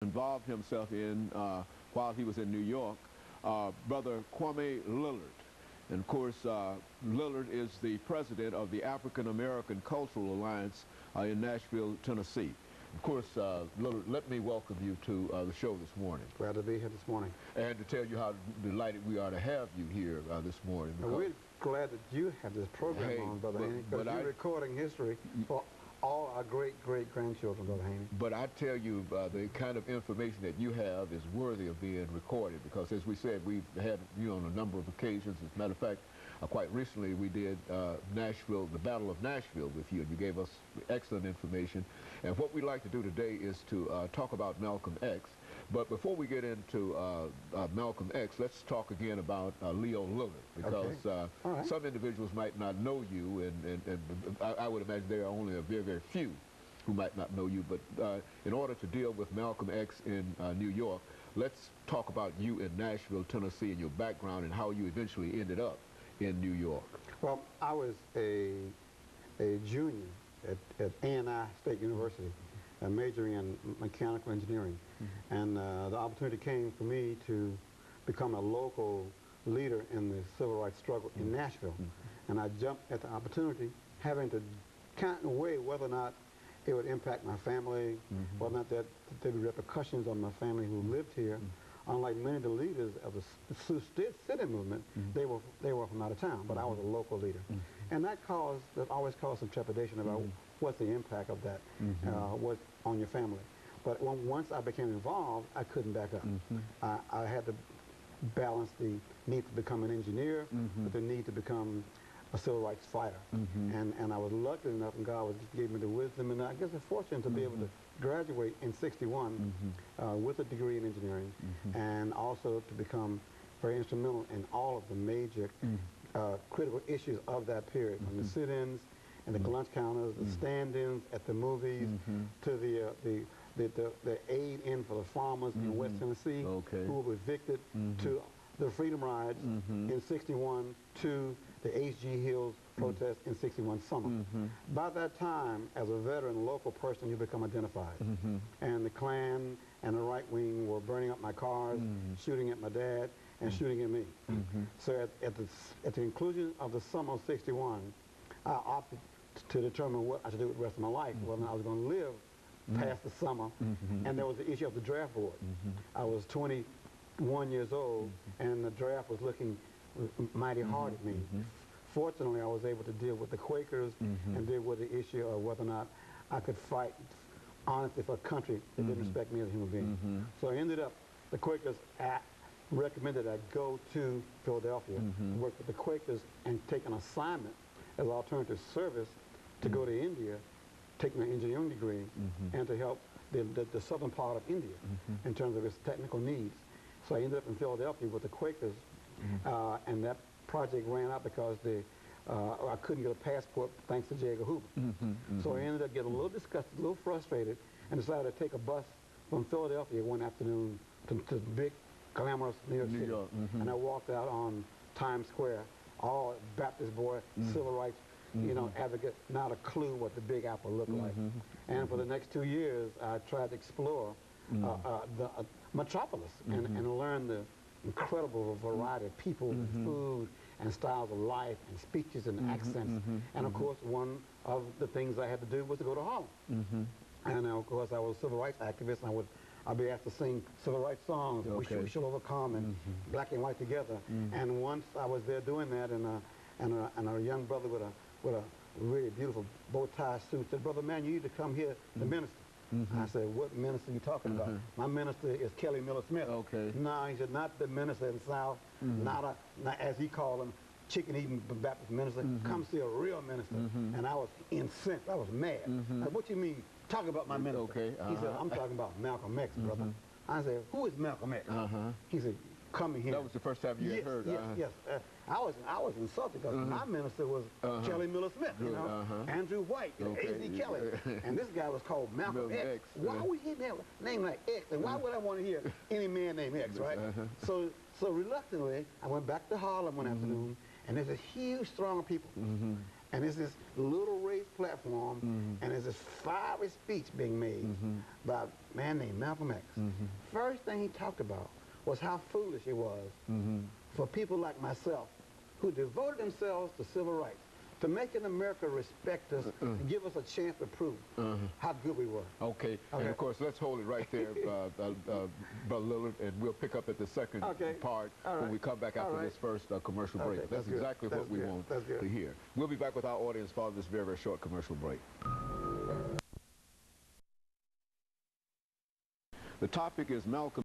involved himself in while he was in New York, Brother Kwame Lillard. And of course, Lillard is the president of the African American Cultural Alliance in Nashville, Tennessee. Of course, Lillard, let me welcome you to the show this morning. Glad to be here this morning. And to tell you how delighted we are to have you here this morning. We're glad that you have this program on, Brother Haney, because you're recording history for all our great-great-grandchildren, Brother Haney. But I tell you, the kind of information that you have is worthy of being recorded, because as we said, we've had you on a number of occasions. As a matter of fact, quite recently we did Nashville, the Battle of Nashville with you, and you gave us excellent information. And what we'd like to do today is to talk about Malcolm X. But before we get into Malcolm X, let's talk again about Leo Lillard, because some individuals might not know you, and I would imagine there are only a very, very few who might not know you. But in order to deal with Malcolm X in New York, let's talk about you in Nashville, Tennessee, and your background and how you eventually ended up in New York. Well, I was a junior at A&I State University, majoring in mechanical engineering. And the opportunity came for me to become a local leader in the civil rights struggle in Nashville. And I jumped at the opportunity, having to count and weigh whether or not it would impact my family, whether or not there would be repercussions on my family who lived here. Unlike many of the leaders of the Sioux City movement, they were from out of town, but I was a local leader. And that always caused some trepidation about what's the impact of that was on your family. But once I became involved, I couldn't back up. I had to balance the need to become an engineer with the need to become a civil rights fighter. And I was lucky enough, and God gave me the wisdom, and I guess the fortune to be able to graduate in '61 with a degree in engineering, and also to become very instrumental in all of the major critical issues of that period, from the sit-ins and the lunch counters, the stand-ins at the movies, to the aid in for the farmers in West Tennessee who were evicted, to the Freedom Rides in '61, to the H.G. Hills protest in '61 summer. By that time, as a veteran local person, you become identified. And the Klan and the right wing were burning up my cars, shooting at my dad, and shooting at me. So at the conclusion of the summer of '61, I opted to determine what I should do with the rest of my life, whether I was going to live past the summer. And there was the issue of the draft board. I was 21 years old, and the draft was looking mighty hard at me. Fortunately, I was able to deal with the Quakers and deal with the issue of whether or not I could fight honestly for a country that didn't respect me as a human being. So I ended up, the Quakers recommended I go to Philadelphia, work with the Quakers, and take an assignment as alternative service to go to India, take my engineering degree, and to help the southern part of India in terms of its technical needs. So I ended up in Philadelphia with the Quakers, and that project ran out because I couldn't get a passport thanks to J. Edgar Hoover. So I ended up getting a little disgusted, a little frustrated, and decided to take a bus from Philadelphia one afternoon to big, glamorous New York City. And I walked out on Times Square, all Baptist boy, civil rights, advocate, not a clue what the Big Apple looked like. And for the next 2 years, I tried to explore the metropolis and learn the incredible variety of people, and food, and styles of life, and speeches, and accents. And of course, one of the things I had to do was to go to Harlem. And of course, I was a civil rights activist, and I'd be asked to sing civil rights songs, We Shall Overcome, and Black and White Together. And once I was there doing that, and a young brother with a really beautiful bow tie suit said, "Brother, man, you need to come here to minister." I said, "What minister are you talking about?" "My minister is Kelly Miller Smith." No, he said, "Not the minister in the South, not as he called him, chicken-eating Baptist minister. Come see a real minister." And I was incensed. I was mad. Like, "What you mean, talking about my minister?" He said, "I'm talking about Malcolm X, brother." I said, "Who is Malcolm X?" He said, "Come here." That was the first time you had heard. Yes. I was insulted because my minister was Kelly Miller Smith, Andrew White, A.Z. Kelly, and this guy was called Malcolm X. Why would he have a name like X? And why would I want to hear any man named X, right? So reluctantly, I went back to Harlem one afternoon, and there's a huge throng of people. And it's this little raised platform, and there's this fiery speech being made by a man named Malcolm X. First thing he talked about was how foolish it was for people like myself who devoted themselves to civil rights, to making America respect us and give us a chance to prove how good we were. Okay, and of course, let's hold it right there, Brother Lillard, and we'll pick up at the second part when we come back after this first commercial break. That's exactly what we want to hear. We'll be back with our audience following this very, very short commercial break. The topic is Malcolm